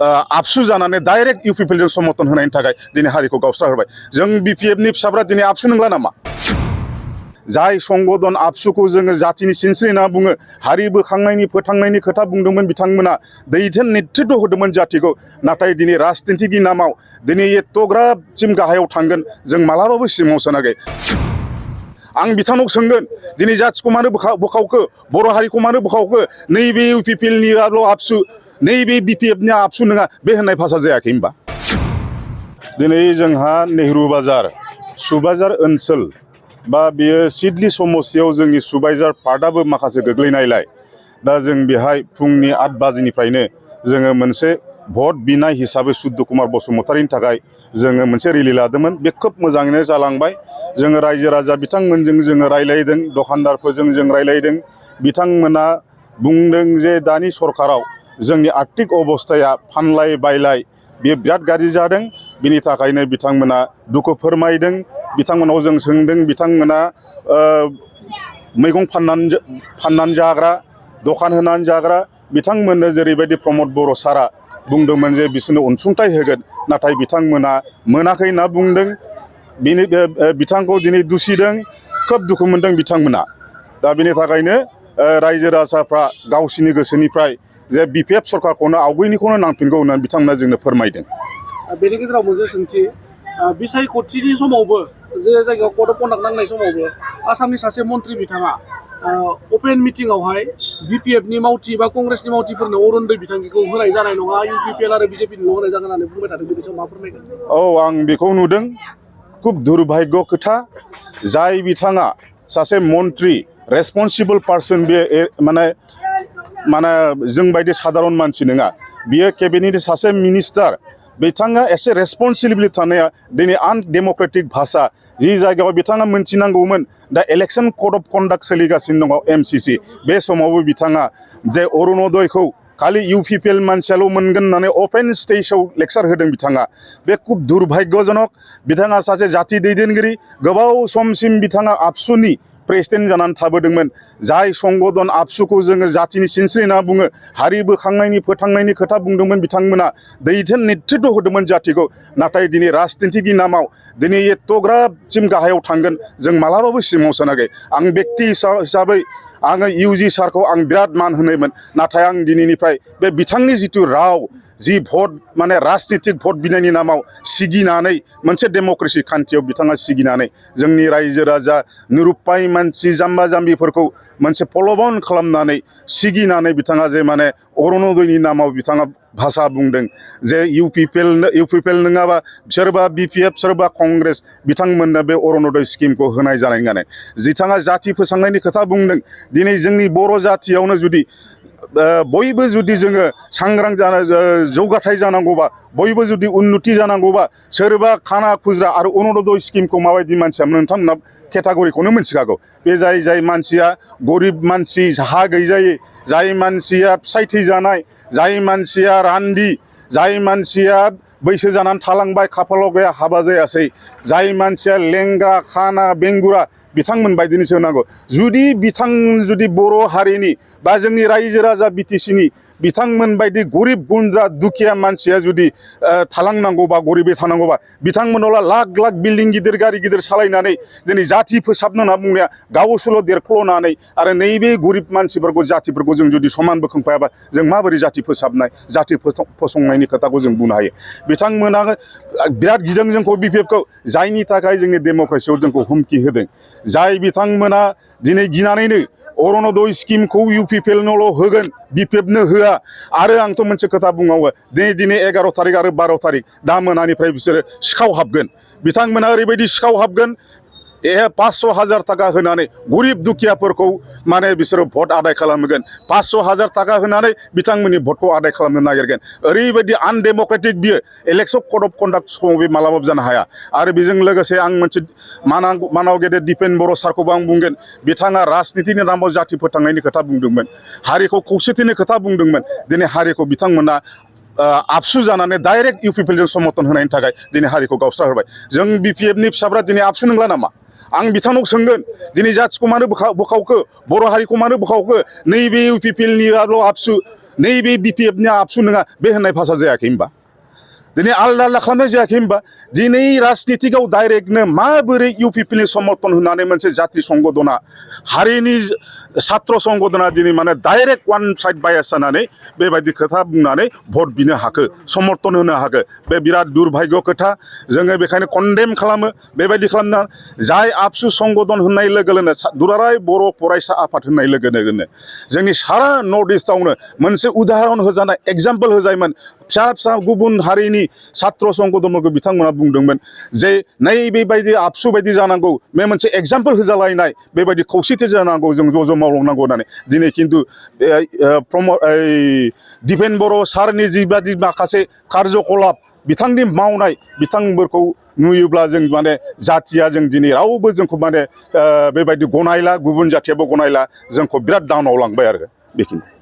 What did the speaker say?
आबसु जानानै डाइरेक्ट इउपिपिएलजों समर्थन होनायनि थाखाय दिनै हारिखौ गावस्राहोबाय जों बिपिएफनि फिसाफ्रा दिनै आबसु नंला नामा जाय संगठन आबसुखौ जोङो जातिनि सिनस्रि होनना बुङो हारि बोखांनायनि फोथांनायनि खोथा बुंदोंमोन बिथांमोना दैथेन नेतृत्व होदोंमोन जातिखौ नाथाय दिनै राजनितिनि नामाव दिनै एथ'ग्राबसिम गाहायाव थांगोन जों मालाबाबो सिमाङाव सानाखै आं बिथांनाव सोंगोन दिनै जातिखौ मानो बोखावखो बर' हारिखौ मानो बोखावखो नैबे इउपिपिएलनिल' आबसु नैबे बिपिएफनि आबसु नङा बे होननाय भाषा जायाखै होनबा दिनै जोंहा नेहरू बाजार सुबाइजार ओनसोल बा बेयो सिडली समस्तियाव जोंनि सुबाइजार पार्टआबो माखासे गोग्लैनायलाय दा जों बेहाय फुंनि 8 बाजिनिफ्रायनो जोङो मोनसे भट बिनाय हिसाबै सुद्ध कुमार बसुमतारीनि थाखाय जोङो मोनसे रेलि लादोंमोन बे खोब मोजाङैनो जालांबाय जोङो रायजो राजा बिथांमोनजों जोङो रायलायदों दखानदारफोरजों जों रायलायदों बिथांमोना बुंदों जे दानि सरकाराव जोंनि आर्थिक अबस्थाया फानलाय बायलाय बे बिराद गाज्रि जादों बिनि थाखायनो बिथांमोना दुखु फोरमायदों बिथांमोनाव जों सोंदों बिथांमोना मैगं फाननानै जाग्रा दखान होनानै जाग्रा बिथांमोननो जेरैबायदि प्रमद बर' सारा बुंदोंमोन जे बिसोरनो अनसुंथाइ होगोन नाथाय बिथांमोना मोनाखै होनना बुंदों बिथांखौ दिनै दुसिदों खोब दुखु मोनदों बिथांमोना दा बिनि थाखायनो रायजो राजाफ्रा गावसिनि गोसोनिफ्राय जे बिपिएफ सरकारखौनो आवगायनिखौनो नांफिनगौ होननानै बिथांमोना जोंनो फोरमायदों बेनि गेजेराव मोनसे सोंथि बिसायख'थिनि समावबो जे जायगायाव कड अफ कन्डाक्ट नांनाय समावबो आसामनि सासे मन्त्रि बिथाङा अपेन मिटिंआवहाय बिपिएफनि मावथि बा कंग्रेसनि मावथिफोरनो अरुणोदय बिथांखिखौ होनाय जानाय नङा इउपिपिएल आरो बिजेपिनिल' होनाय जागोन होननानै बुंबाय थादों बेनि सायाव मा फोरमायगोन औ आं बेखौ नुदों खुब दुर्भाग्य खोथा जाय बिथाङा सासे मन्त्रि रेसपन्सिबल पार्सन बे माने जों बायदि साधारन मानसि नङा बियो केबिनेटनि सासे मिनिस्टार बिथाङा एसे रेसपन्सिबिलिटि थानाया दिनै आनडेम'क्रेटिक भाषा जि जायगायाव बिथाङा मोनथिनांगौमोन दा इलेक्शन कड अफ कन्डाक्ट सोलिगासिनो दङ एमसिसि बे समावबो बिथाङा जे अरुणोदयखौ खालि इउपिपिएल मानसियाल' मोनगोन होननानै अपेन स्टेजाव लेक्सार होदों बिथाङा बे खुब दुर्भाग्यजनक बिथाङा सासे जाथि दैदेनगिरि गोबाव समसिम बिथाङा आबसुनि प्रेसिडेन्ट जानानै थाबोदोंमोन जाय संगठन आबसुखौ जोङो जातिनि सिनस्रि होनना बुङो हारि बोखांनायनि फोथांनायनि खोथा बुंदोंमोन बिथांमोना दैथेन नेतृत्व होदोंमोन जातिखौ नाथाय दिनै राजनितिनि नामाव दिनै एथ'ग्राबसिम गाहायाव थांगोन जों मालाबाबो सिमाङाव सानाखै आं बेक्ति हिसाबै आङो इउजि सारखौ आं बिराद मान होनायमोन नाथाय आं दिनैनिफ्राय बे बिथांनि जिथु राव जि भट माने राजनितिक भट बिनायनि नामाव सिगिनानै मोनसे डेम'क्रेसि खान्थियाव बिथाङा सिगिनानै जोंनि रायजो राजा निरुपाय मानसि जाम्बा जाम्बिफोरखौ मोनसे प्रल'भन खालामनानै सिगिनानै बिथाङा जे माने अरुणोदयनि नामाव बिथाङा भाषा बुंदों जे इउपिपिएल नङाबा सोरबा बिपिएफ सोरबा कंग्रेस बिथांमोननो बे अरुणोदय स्किमखौ होनाय जानाय नङा बिथाङा जाति फोसांनायनि खोथा बुंदों दिनै जोंनि बर' जातियावनो जुदि बयबो जुदि जोङो सांग्रां जौगाथाय जानांगौबा बयबो जुदि उन्नति जानांगौबा सोरबा खाना खुज्रा आरो अरुणोदय स्किमखौ माबायदि मानसिया नोंथांमोना केटागरिखौनो मिथिखागौ बे जाय मानसिया गरिब मानसि हा गैजायै जाय मानसिया फिसाय थैजानाय जाय मानसिया रान्दि जाय मानसिया बैसो जानानै थालांबाय खाफालाव गैया हाबा जायासै जाय मानसिया लेंग्रा खाना बेंगुरा बिथांमोन बायदिनिसो होनांगौ जुदि बर' हारिनि बा जोंनि रायजो राजा बिटिसिनि बिथांमोन बायदि गरिब गुन्द्रा दुखिया मानसिया जुदि थालांनांगौबा गरिबै थानांगौबा बिथांमोनाव लाख लाख बिल्डिं गिदिर गारि गिदिर सालायनानै दिनै जाति फोसाबनो होनना बुंनाया गावसोरल' देरख्ल'नानै आरो नैबे गरिब मानसिफोरखौ जातिफोरखौ जों जुदि समान बोखांफायाबा जों माबोरै जाति फोसाबनाय जाति फसंनायनि खोथाखौ जों बुंनो हायो बिथांमोना बिराद गिदों जोंखौ बिपिएफखौ जायनि थाखाय जोंनि डेम'क्रेसियाव जोंखौ हुमखि होदों जाय बिथांमोना दिनै गिनानैनो अरुणोदय स्किमखौ इउपिपिएलनोल' होगोन बिपिएफनो होआ आरो आंथ' मोनसे खोथा बुंबावो दिनै 11 तारिख आरो 12 तारिख दा मोनानिफ्राय बिसोरो सिखाव हाबगोन बिथांमोना ओरैबायदि सिखाव हाबगोन 500,000 थाखा होनानै गरिब दुखियाफोरखौ माने बिसोरो भट आदाय खालामगोन 500,000 थाखा होनानै बिथांमोननि भटखौ आदाय खालामनो नागिरगोन ओरैबायदि आनडेम'क्रेटिक बियो इलेक्शन कड अफ कन्डाक्ट समाव बे मालाबाबो जानो हाया आरो बेजों लोगोसे आं मोनसे मानाव गेदेर दिपेन बर' सारखौबो आं बुंगोन बिथाङा राजनितिनि नामाव जाति फोथांनायनि खोथा बुंदोंमोन हारिखौ खौसेथिनि खोथा बुंदोंमोन दिनै हारिखौ बिथांमोना आबसु जानानै डाइरेक्ट इउपिपिएलजों समर्थन होनायनि थाखाय दिनै हारिखौ गावस्राहोबाय जों बिपिएफनि फिसाफ्रा दिनै आबसु नंला नामा आं बिथांनाव सोंगोन दिनै जाथिखौ मानो बोखावखो बर' हारिखौ मानो बोखावखो नैबे इउपिपिएलनिल' आबसु नैबे बिपिएफनि आबसु नङा बे होननाय भाषा जायाखै होनबा दिनै आलदा आलदा खालामनाय जायाखै होनबा दिनै राजनितिकआव डाइरेक्टनो माबोरै इउपिपिएलनि समर्थन होनानै मोनसे जाति संगठना हारिनि छात्र संगठना दिनै माने डाइरेक्ट वान साइड बायास जानानै बेबायदि खोथा बुंनानै भट बिनो हाखो समर्थन होनो हाखो बे बिराद दुर्भाग्य खोथा जोङो बेखायनो कन्डेम खालामो बेबायदि खालामना जाय आबसु संगठन होननाय लोगो लोगोनो दुलाराय बर' फरायसा आफाद होननाय लोगो लोगोनो जोंनि सारा नर्थ इस्टआवनो मोनसे उदाहरन होजानाय एग्जाम्पल होजायोमोन फिसा फिसा गुबुन हारिनि छात्र संगठनफोरखौ बिथांमोना बुंदोंमोन जे नैबेबायदि आबसु बायदि जानांगौ बे मोनसे एग्जाम्पल होजालायनाय बेबायदि खौसेथि जानांगौ जों ज' ज' मावलांनांगौ होननानै दिनै खिन्थु दिपेन बर' सारनि जिबादि माखासे कार्यकलाप बिथांनि मावनाय बिथांफोरखौ नुयोब्ला जों माने जातिया जों दिनै रावबो जोंखौ माने बेबायदि गनायला गुबुन जातियाबो गनायला जोंखौ बिराद डाउनाव लांबाय आरो बेखिनि